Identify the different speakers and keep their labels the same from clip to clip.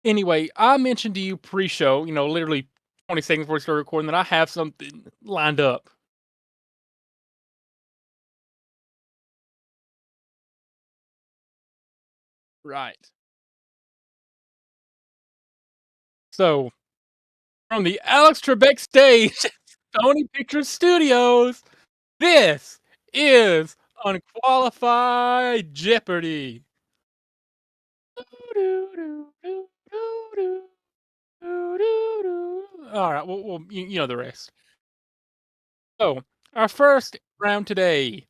Speaker 1: Anyway, I mentioned to you pre-show, literally 20 seconds before we started recording, that I have something lined up. Right. So, from the Alex Trebek stage, Sony Pictures Studios, this is Unqualified Jeopardy! Alright, well, you know the rest. So, our first round today,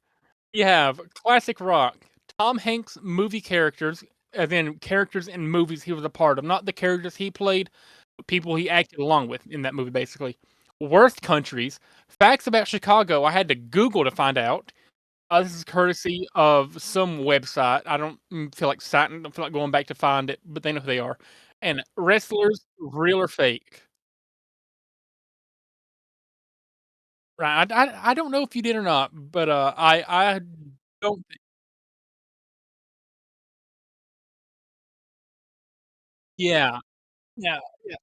Speaker 1: we have classic rock, Tom Hanks movie characters, as in characters in movies he was a part of, not the characters he played, but people he acted along with in that movie, basically. Worst countries, facts about Chicago I had to Google to find out. This is courtesy of some website. I don't feel like citing, don't feel like going back to find it, but they know who they are. And wrestlers, real or fake. Right. I don't know if you did or not, but I don't. Yeah, yeah, yeah.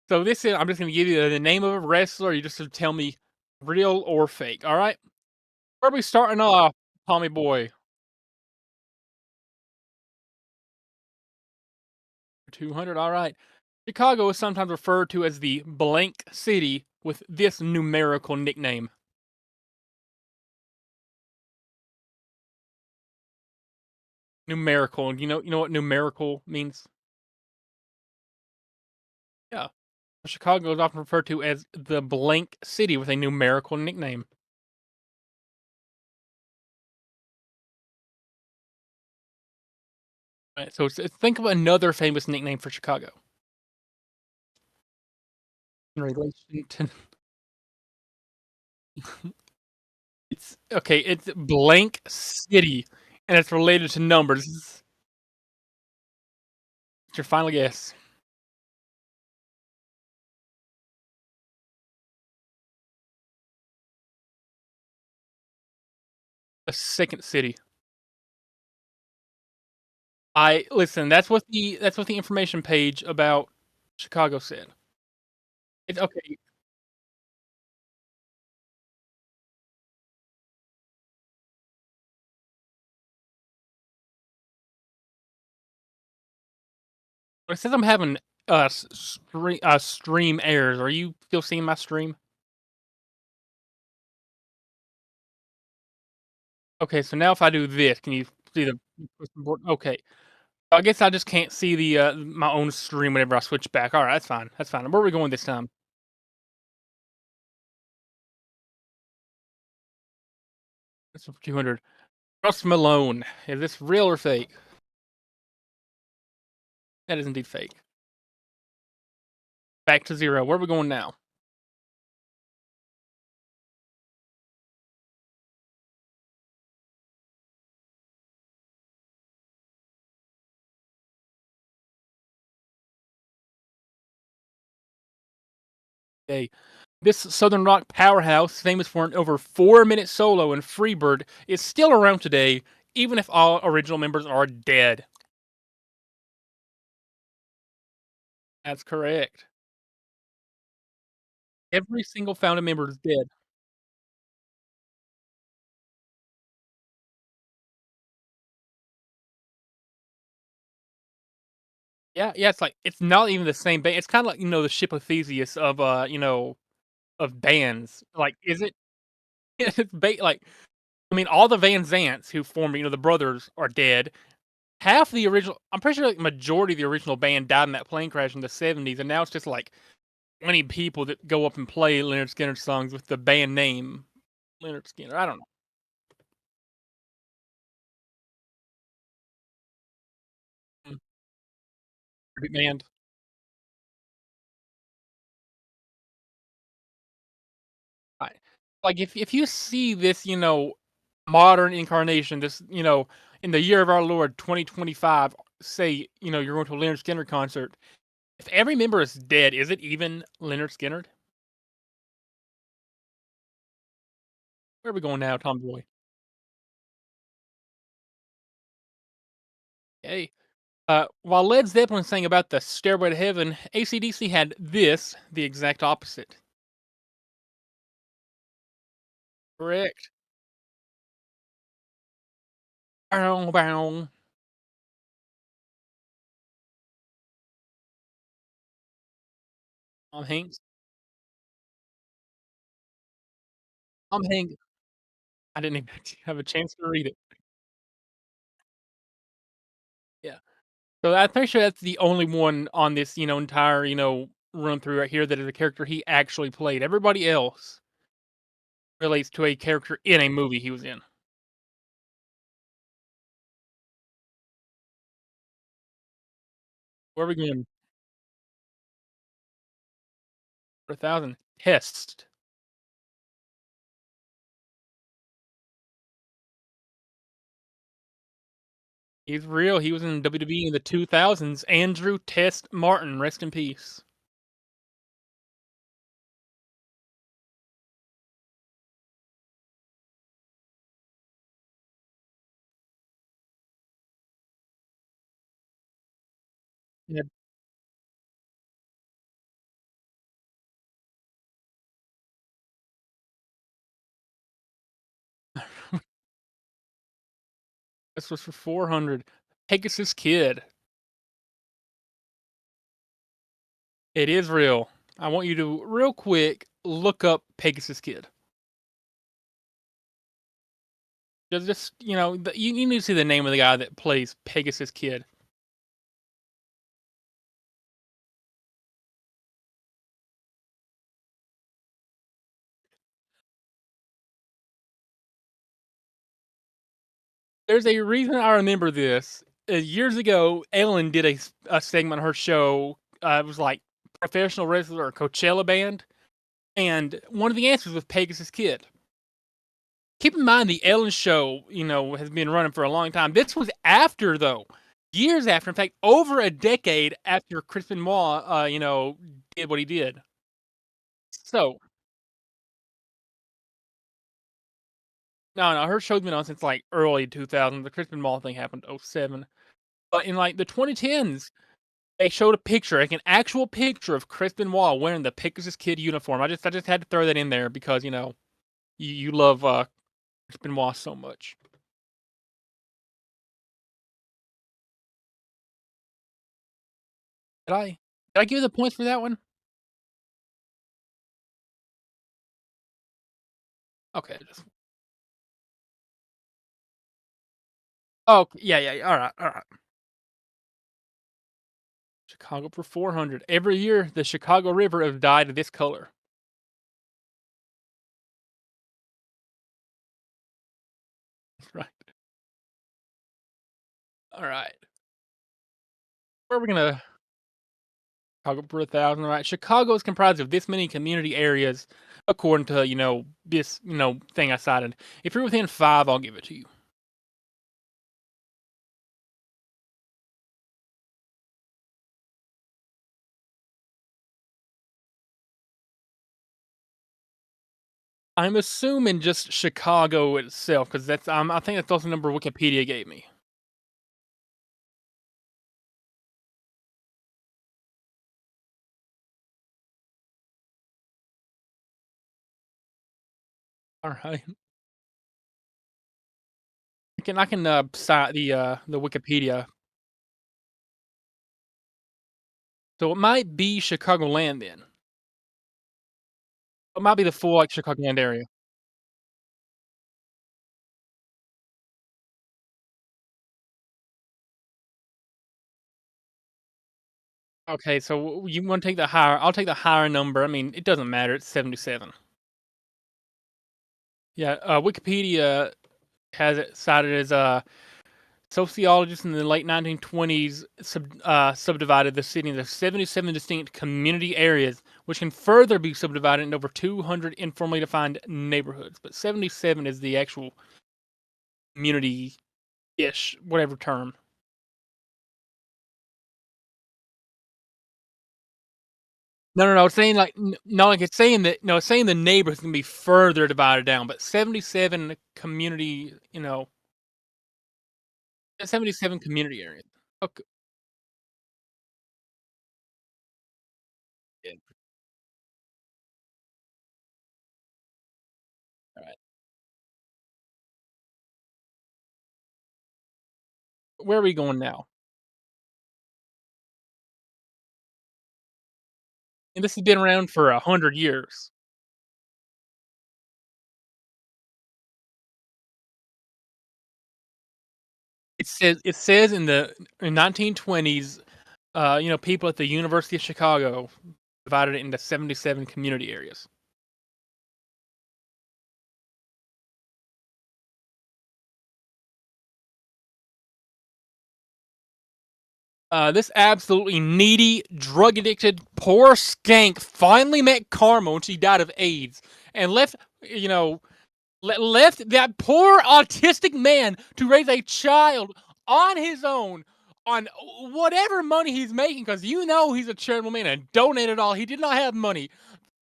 Speaker 1: So this is I'm just gonna give you the name of a wrestler, you just have to tell me real or fake, alright? Where are we starting off, Tommy boy? 200, alright. Chicago is sometimes referred to as the blank city with this numerical nickname. Numerical, you know what numerical means? Yeah. Chicago is often referred to as the blank city with a numerical nickname. Right, so think of another famous nickname for Chicago in relation to it's okay, it's blank city, and it's related to numbers. It's your final guess. A second city. I listen, that's what the information page about Chicago said. It's okay. It says I'm having stream errors. Are you still seeing my stream? Okay, so now if I do this, can you see the board? Okay. I guess I just can't see the my own stream whenever I switch back. All right, that's fine. That's fine. Where are we going this time? That's 200. Russ Malone. Is this real or fake? That is indeed fake. Back to zero. Where are we going now? Okay. This Southern rock powerhouse, famous for an over 4 minute solo in Freebird, is still around today, even if all original members are dead. That's correct. Every single founding member is dead. Yeah, yeah, it's like it's not even the same band. It's kind of like the ship of Theseus of of bands. Like, is it? It's like I mean, all the Van Zants who formed, the brothers are dead. Half the original, I'm pretty sure, like majority of the original band died in that plane crash in the '70s, and now it's just like 20 people that go up and play Leonard Skinner songs with the band name Leonard Skinner. I don't know. Mm, Tribute band. I, like if you see this, modern incarnation, this, in the year of our Lord 2025, say, you're going to a Leonard Skinner concert. If every member is dead, is it even Leonard Skinner? Where are we going now, Tom Boy? Hey. While Led Zeppelin sang about the Stairway to Heaven, AC/DC had this, the exact opposite. Correct. Bow, bow. Tom Hanks. Tom Hanks. I didn't even have a chance to read it. Yeah. So I'm pretty sure that's the only one on this, entire, run through right here that is a character he actually played. Everybody else relates to a character in a movie he was in. Where are we going for 1,000? Test. He's real. He was in WWE in the 2000s. Andrew Test Martin, rest in peace. Yeah. This was for 400. Pegasus Kid. It is real. I want you to real quick look up Pegasus Kid. Just you need to see the name of the guy that plays Pegasus Kid. There's a reason I remember this. Years ago, Ellen did a segment on her show. It was like professional wrestler or Coachella band, and one of the answers was Pegasus Kid. Keep in mind the Ellen show, has been running for a long time. This was after though, years after. In fact, over a decade after Chris Benoit, did what he did. So no, her show's been on since like early 2000s. The Chris Benoit thing happened '07, but in like the 2010s, they showed a picture, like an actual picture of Chris Benoit wearing the Pegasus Kid uniform. I just had to throw that in there because you love Chris Benoit so much. Did I give you the points for that one? Okay. Oh, yeah, yeah, yeah. All right, all right. Chicago for 400. Every year, the Chicago River is dyed this color. Right. All right. Where are we gonna Chicago for 1,000? All right. Chicago is comprised of this many community areas, according to this thing I cited. If you're within five, I'll give it to you. I'm assuming just Chicago itself, because I think that's also the number Wikipedia gave me. All right. I can cite the Wikipedia. So it might be Chicagoland then. It might be the full like Chicagoland area. Okay, so you want to take the higher? I'll take the higher number. I mean, it doesn't matter. It's 77. Yeah, Wikipedia has it cited as sociologists in the late 1920s subdivided the city into 77 distinct community areas, which can further be subdivided into over 200 informally defined neighborhoods. But 77 is the actual community-ish, whatever term. No, no, no. It's saying like no, like it's saying that no, it's saying the neighborhood's gonna be further divided down, but 77 community, 77 community areas. Okay. Alright. Where are we going now? And this has been around for 100 years. It says in 1920s, people at the University of Chicago divided it into 77 community areas. This absolutely needy, drug addicted, poor skank finally met karma when she died of AIDS and left, you know, left that poor autistic man to raise a child on his own on whatever money he's making because he's a charitable man and donated all. He did not have money.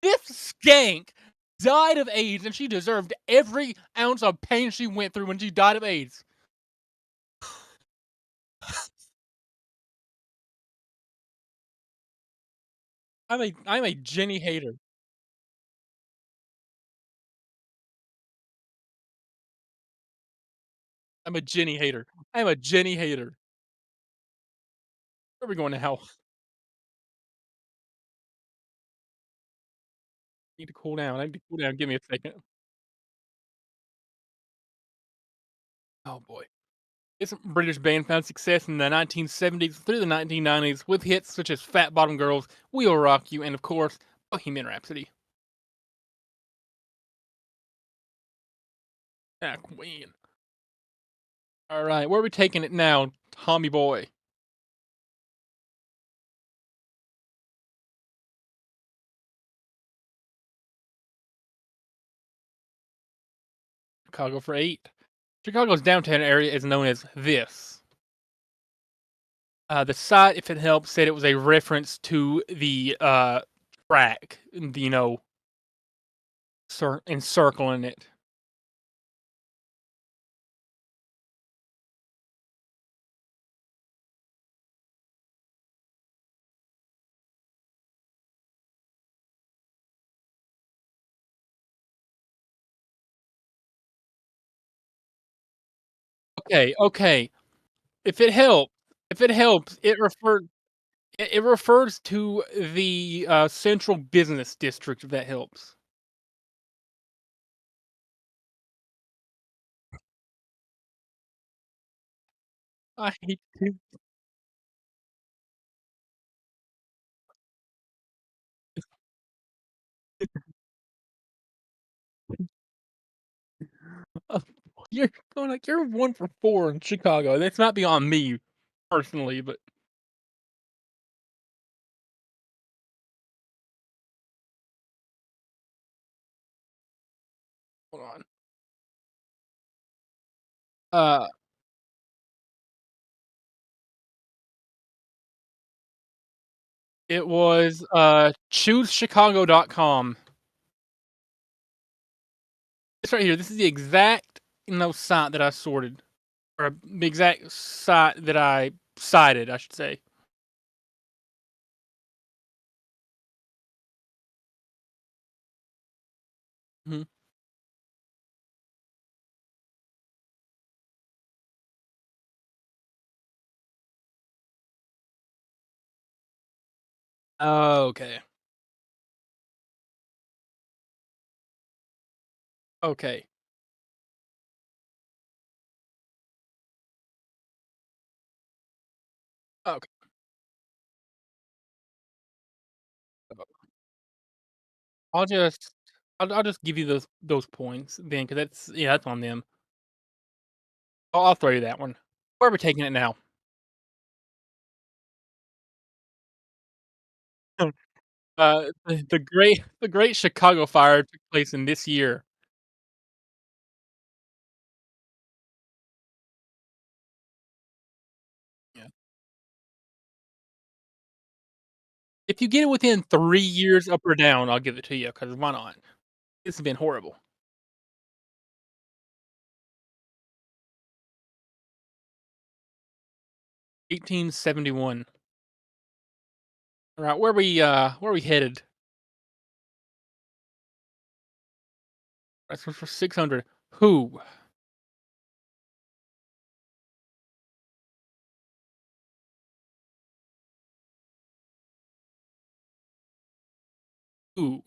Speaker 1: This skank died of AIDS and she deserved every ounce of pain she went through when she died of AIDS. I'm a Jenny hater. I'm a Jenny hater. I'm a Jenny hater. Where are we going to hell? Need to cool down. I need to cool down. Give me a second. Oh boy. This British band found success in the 1970s through the 1990s with hits such as Fat Bottom Girls, We'll Rock You, and of course, Bohemian Rhapsody. Ah, Queen. All right, where are we taking it now, Tommy boy? Chicago for 8. Chicago's downtown area is known as this. The site, if it helps, said it was a reference to the track, encircling it. Okay, okay. If it helps, it refers to the, central business district, if that helps. I hate to uh, you're 1 for 4 in Chicago. That's not beyond me personally, but hold on. Uh, it was, choosechicago.com. It's right here. This is the exact, site that I sorted, or the exact site that I cited, I should say. Mhm. Okay. Okay. Okay. I'll just I'll just give you those points then, because that's on them. I'll throw you that one. Where are we taking it now? The Great Chicago Fire took place in this year. Yeah. If you get it within 3 years up or down, I'll give it to you, because why not? This has been horrible. 1871. Alright, where we headed? That's for 600. Who? Who?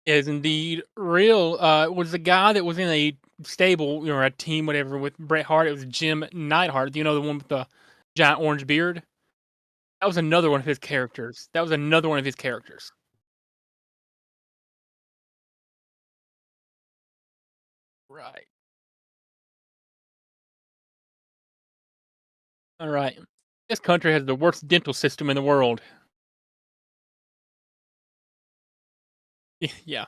Speaker 1: Is indeed real. Was the guy that was in a stable, or a team, whatever, with Bret Hart. It was Jim Neidhart. You know, the one with the giant orange beard? That was another one of his characters. That was another one of his characters. Right. Alright. This country has the worst dental system in the world. Yeah.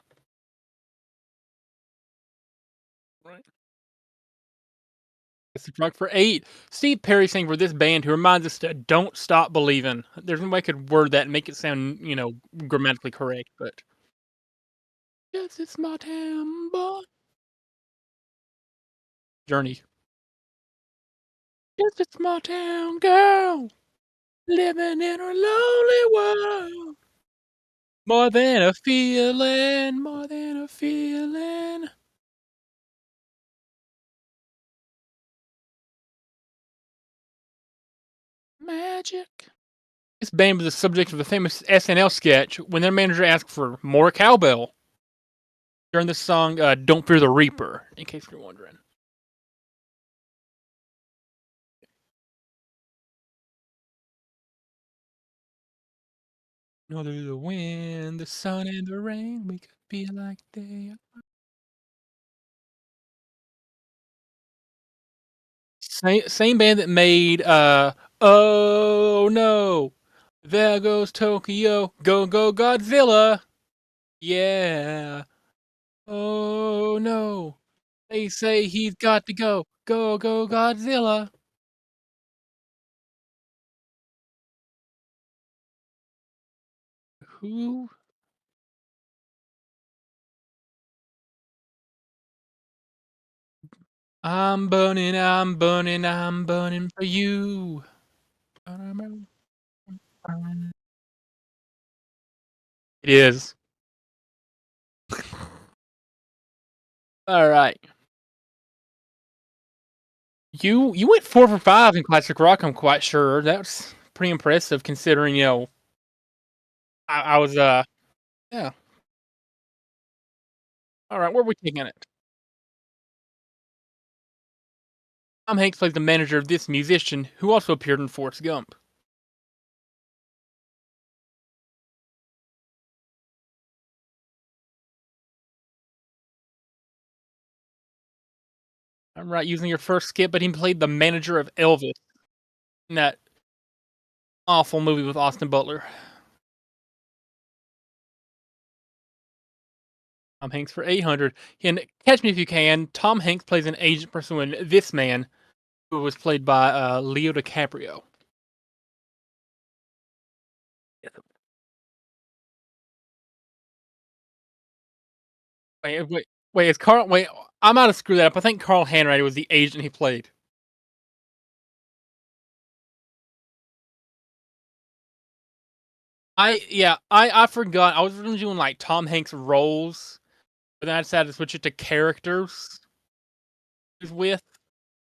Speaker 1: Right. It's the drug for 8. Steve Perry sang for this band who reminds us to don't stop believing. There's no way I could word that and make it sound, grammatically correct, but yes, it's my town, boy. Journey. Yes, it's my town, girl. Living in a lonely world. More than a feeling. Magic. This band was the subject of a famous SNL sketch when their manager asked for more cowbell during the song Don't Fear the Reaper, in case you're wondering. No, through the wind, the sun, and the rain, we could feel like they are. Same band that made Oh no, there goes Tokyo, go go Godzilla. Yeah. Oh no, they say he's got to go, go go Godzilla. Who? I'm burning, I'm burning for you. It is. All right. You went 4 for 5 in classic rock, I'm quite sure. That's pretty impressive considering, I was, yeah. Alright, where are we taking it? Tom Hanks plays the manager of this musician who also appeared in Forrest Gump. I'm right using your first skip, but he played the manager of Elvis in that awful movie with Austin Butler. Tom Hanks for 800. And Catch Me If You Can, Tom Hanks plays an agent pursuing this man, who was played by Leo DiCaprio. Wait, is Carl? Wait, I might have screwed that up. I think Carl Hanratty was the agent he played. I forgot. I was really doing like Tom Hanks roles, but then I decided to switch it to characters he's with.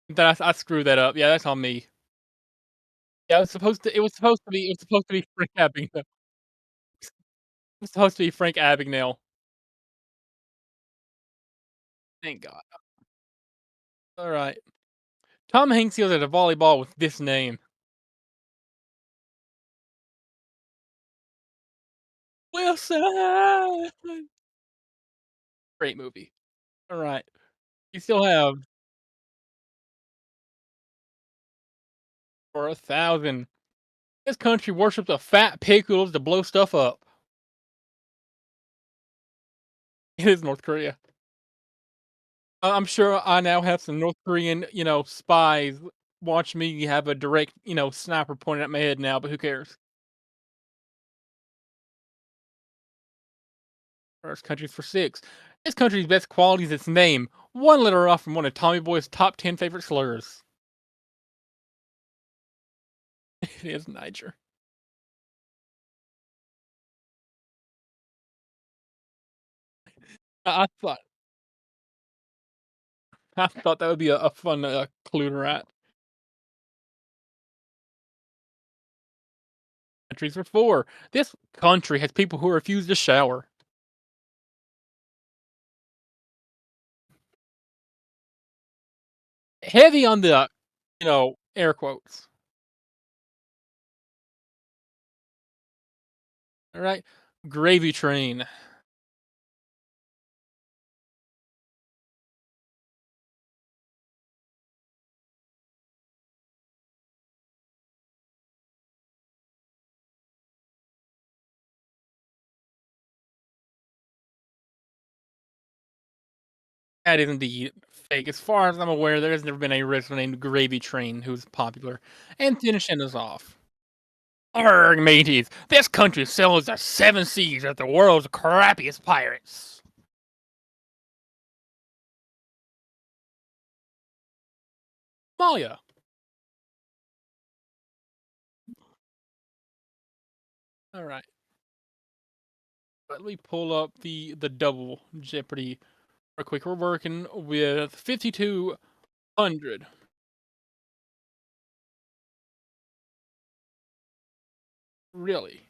Speaker 1: Then I screwed that up. Yeah, that's on me. Yeah, it was supposed to be Frank Abagnale. It was supposed to be Frank Abagnale. Thank God. All right. Tom Hanks goes at a volleyball with this name. Wilson. Great movie. All right. You still have for 1,000. This country worships a fat pig who loves to blow stuff up. It is North Korea. I'm sure I now have some North Korean, spies watch me have a direct, sniper pointed at my head now, but who cares? First country for 6. This country's best quality is its name. one letter off from one of Tommy Boy's top 10 favorite slurs. It is Niger. I thought that would be a fun clue to write. Countries for four. This country has people who refuse to shower. Heavy on the, air quotes. All right. Gravy train. That is indeed fake. As far as I'm aware, there has never been a wrestler named Gravy Train who's popular. And finishing us off. Arrgh, mateys. This country sells the seven seas as the world's crappiest pirates. Malia. All right. Let me pull up the double Jeopardy real quick. We're working with 5,200. Really?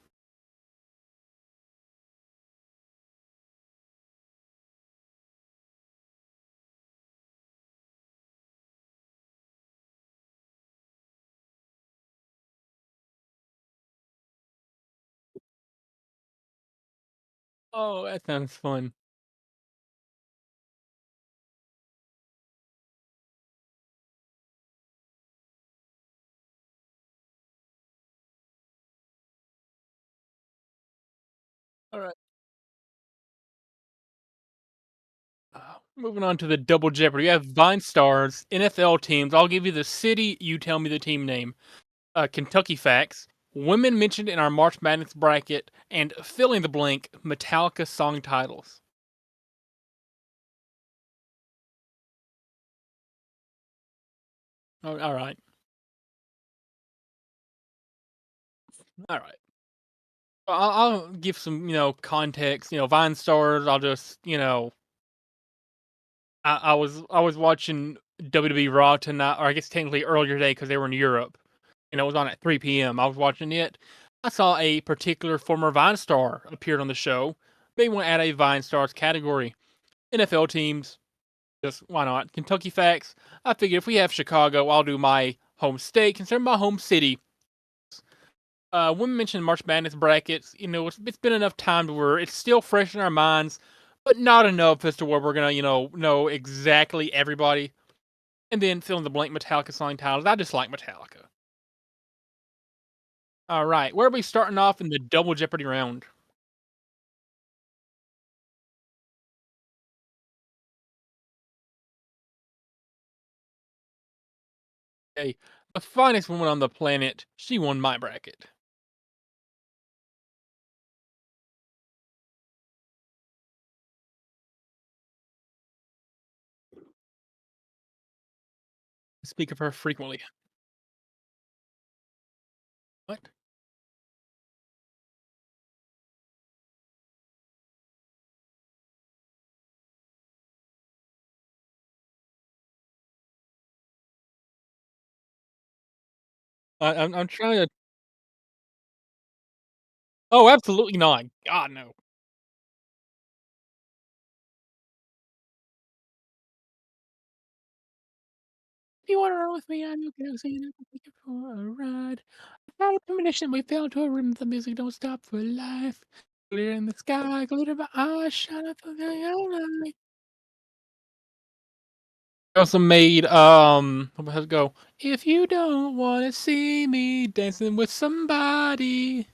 Speaker 1: Oh, that sounds fun. All right. Moving on to the double Jeopardy. We have Vine Stars, NFL teams. I'll give you the city. You tell me the team name. Kentucky facts. Women mentioned in our March Madness bracket, and fill in the blank Metallica song titles. Oh, all right. All right. I'll give some, context. Vine Stars. I'll just, I was watching WWE Raw tonight, or I guess technically earlier today because they were in Europe, and it was on at 3 p.m. I was watching it. I saw a particular former Vine star appeared on the show. They want to add a Vine Stars category. NFL teams, just why not? Kentucky facts. I figured if we have Chicago, I'll do my home state, consider my home city. When we mentioned March Madness brackets, it's been enough time to where it's still fresh in our minds, but not enough as to where we're gonna, know exactly everybody. And then fill in the blank Metallica song titles. I just like Metallica. All right, where are we starting off in the double Jeopardy round? Okay, the finest woman on the planet. She won my bracket. I speak of her frequently. What? I'm trying to. Oh, absolutely not. God no. If you want to roll with me, I'm your galaxy, and I can take you for a ride. Without a premonition, we fell to a rhythm. The music don't stop for life. Glitter in the sky, glitter my eyes, shine up for the yellow light. I also made how does it go? If you don't wanna see me dancing with somebody,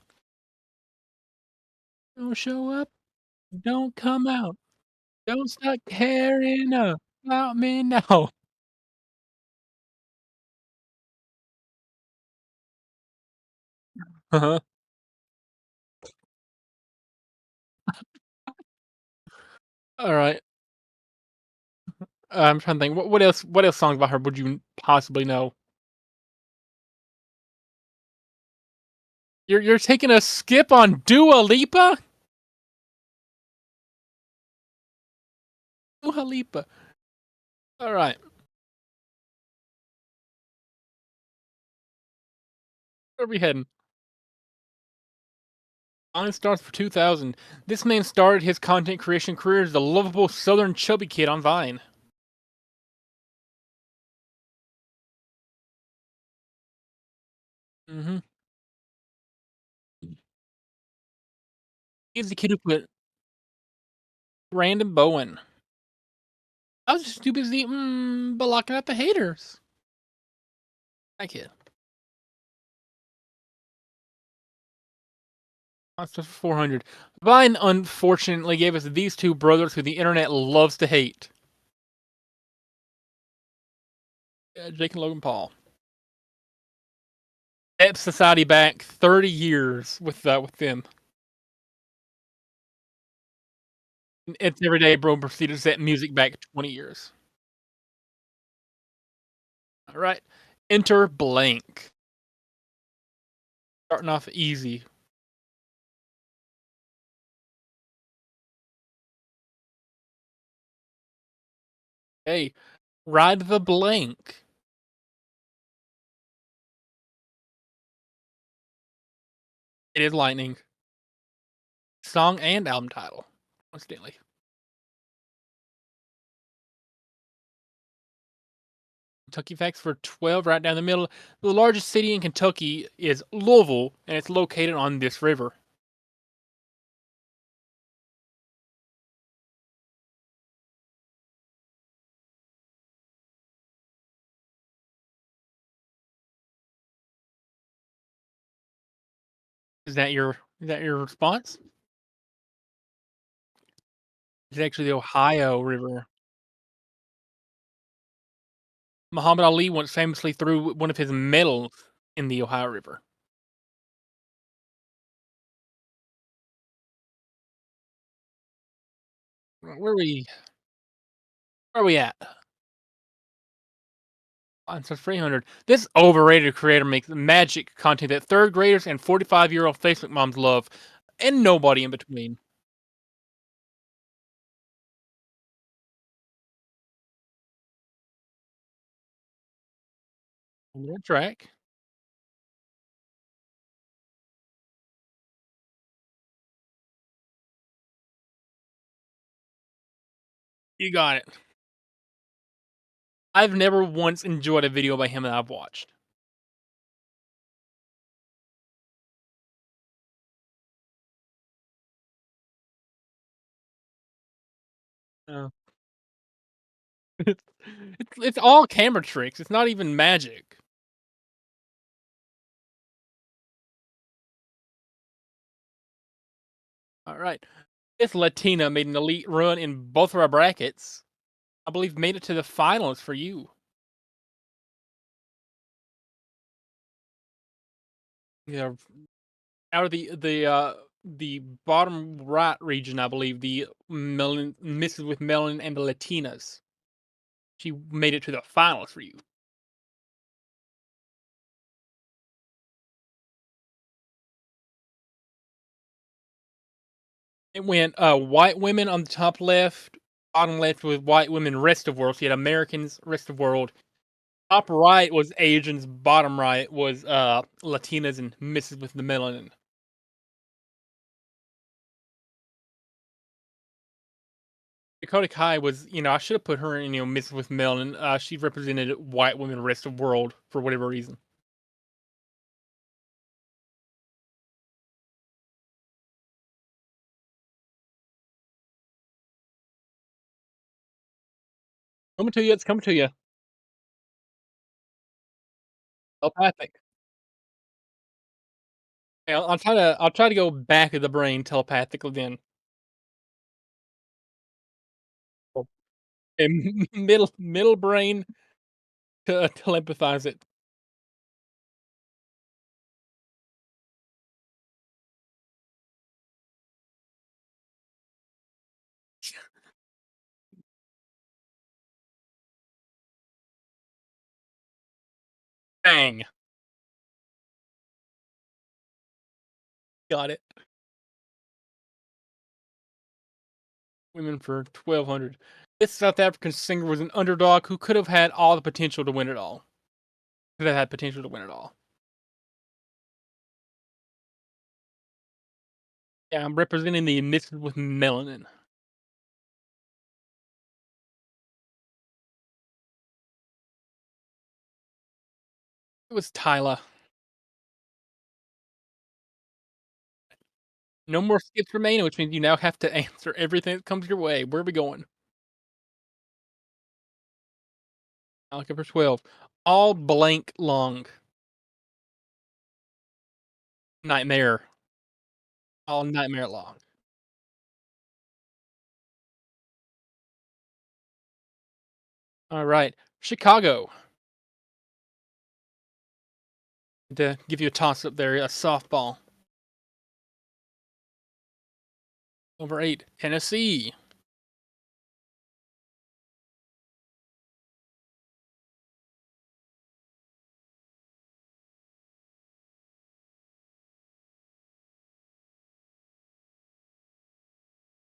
Speaker 1: don't show up, don't come out, don't start caring about me now. Uh-huh. Alright. I'm trying to think. What else songs by her would you possibly know? You're taking a skip on Dua Lipa? Dua Lipa. All right. Where are we heading? Vine starts for 2000. This man started his content creation career as the lovable southern chubby kid on Vine. Mm-hmm. He's the kid who put Brandon Bowen. I was just too busy blocking out the haters. That kid. That's just 400. Vine unfortunately gave us these two brothers who the internet loves to hate. Jake and Logan Paul. Ep Society back 30 years with them. It's everyday bro proceeded to set music back 20 years. All right. Enter blank. Starting off easy. Hey, ride the blank. It is lightning. Song and album title. Coincidentally. Kentucky facts for 12 right down the middle. The largest city in Kentucky is Louisville, and it's located on this river. Is that your response? It's actually the Ohio River. Muhammad Ali once famously threw one of his medals in the Ohio River. Where we at? Answer 300. This overrated creator makes magic content that third graders and 45-year-old Facebook moms love, and nobody in between. On that track. You got it. I've never once enjoyed a video by him that I've watched. Uh, it's, it's all camera tricks. It's not even magic. All right. This Latina made an elite run in both of our brackets. I believe made it to the finals for you. Yeah, out of the bottom right region, I believe the Mrs. with Melon and the Latinas. She made it to the finals for you. It went white women on the top left, bottom left was white women rest of world. So you had Americans rest of world. Top right was Asians. Bottom right was Latinas and Mrs. with the melanin. Dakota Kai was, I should have put her in, Mrs. with melanin. She represented white women rest of world for whatever reason. Coming to you, it's coming to you. Telepathic. Yeah, I'll try to go back of the brain telepathically then. And middle brain to telepathize it. Bang. Got it. Women for 1,200. This South African singer was an underdog who could have had all the potential to win it all. Could have had potential to win it all. Yeah, I'm representing the misses with melanin. It was Tyler. No more skips remaining, which means you now have to answer everything that comes your way. Where are we going? Alec number 12. All blank long. Nightmare. All nightmare long. All right. Chicago. To give you a toss up there, a softball. Over 8. Tennessee.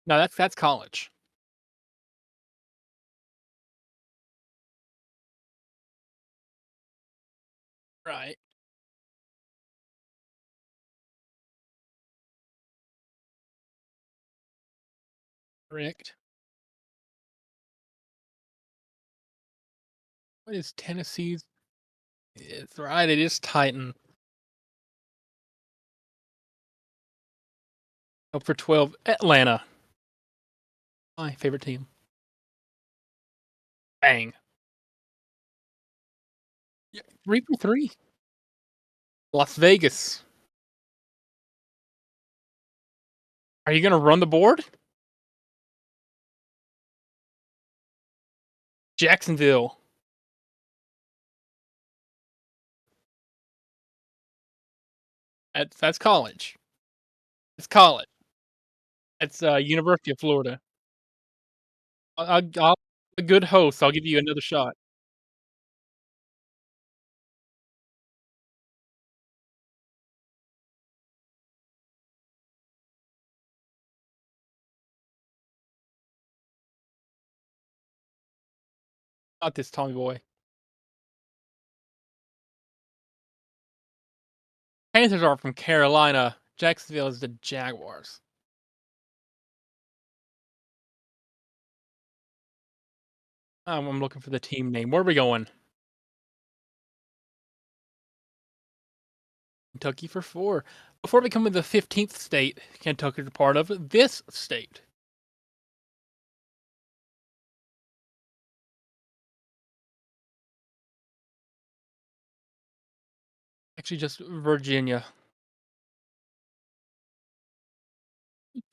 Speaker 1: No, that's college. Right. Correct. What is Tennessee's? It's right. It is Titan. Up for 12. Atlanta. My favorite team. Bang. Yeah, 3 for 3. Las Vegas. Are you going to run the board? Jacksonville. That's college. It's college. It's University of Florida. I'll a good host. I'll give you another shot. Not this Tommy boy. Panthers are from Carolina. Jacksonville is the Jaguars. I'm looking for the team name. Where are we going? Kentucky for 4. Before becoming the 15th state, Kentucky is a part of this state. Actually, just Virginia.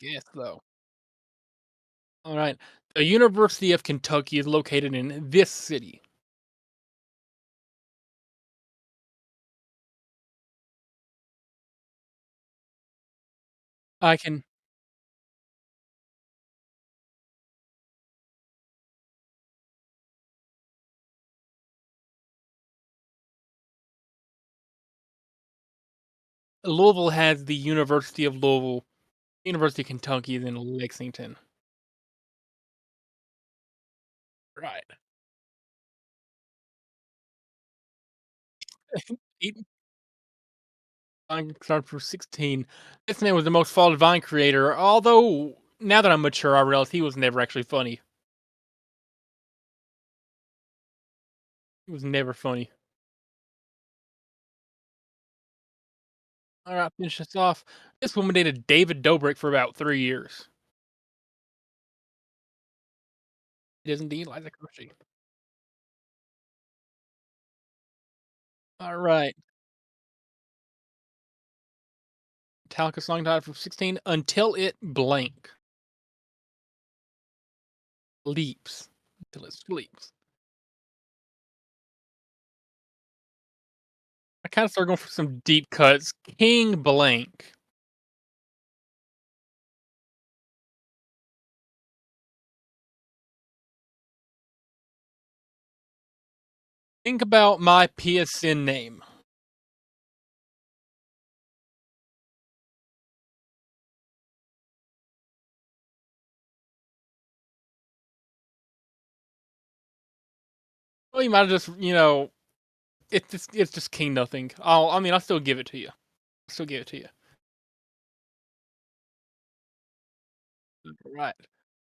Speaker 1: Yes, though. All right. The University of Kentucky is located in this city. I can. Louisville has the University of Louisville. University of Kentucky is in Lexington. Right. Eaton Vine started for 16. This man was the most followed Vine creator, although now that I'm mature, I realize he was never actually funny. He was never funny. All right, finish this off. This woman dated David Dobrik for about 3 years. It is indeed Liza Koshy. All right. Metallica song title from 16 until it blank leaps until it sleeps. I kind of started going for some deep cuts. King blank. Think about my PSN name. Well, you might just, it's just king nothing. I'll still give it to you. Still give it to you. Right.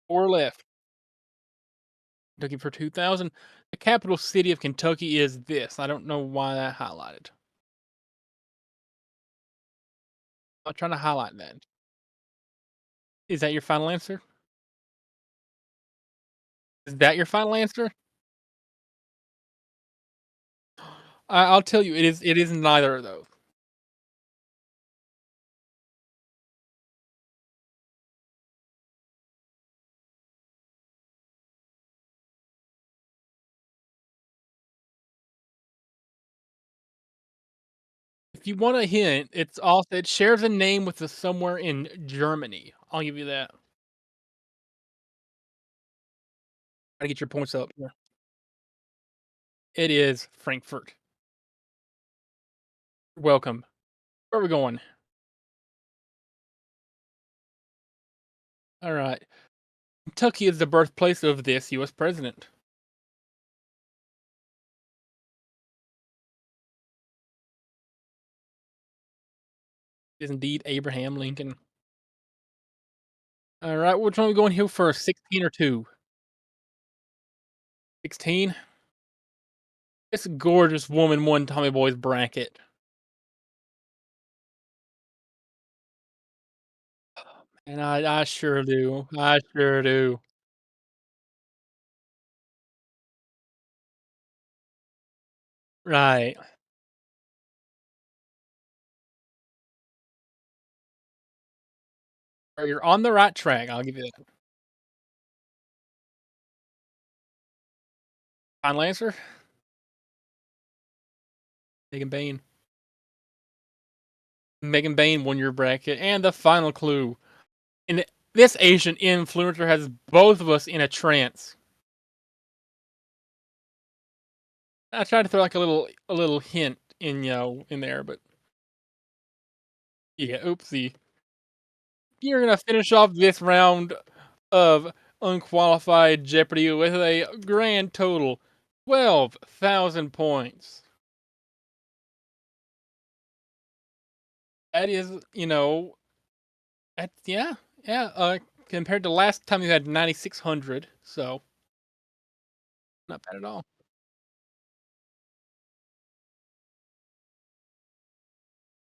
Speaker 1: 4 left. Kentucky for 2000. The capital city of Kentucky is this. I don't know why that highlighted. I'm trying to highlight that. Is that your final answer? Is that your final answer? I'll tell you, it is neither of those. If you want a hint, it shares a name with the somewhere in Germany. I'll give you that. Gotta get your points up. Yeah. It is Frankfurt. Welcome. Where are we going? All right. Kentucky is the birthplace of this U.S. president. It is indeed Abraham Lincoln. All right. Which one are we going here first? 16 or 2? 16. This gorgeous woman won Tommy Boy's bracket. And I sure do. I sure do. Right. You're on the right track. I'll give you that. Final answer? Megan Bain. Megan Bain won your bracket. And the final clue. And this Asian influencer has both of us in a trance. I tried to throw like a little hint in there, but yeah, oopsie. You're gonna finish off this round of unqualified Jeopardy with a grand total 12,000 points. That is, yeah, yeah. Compared to last time you had 9,600, so not bad at all.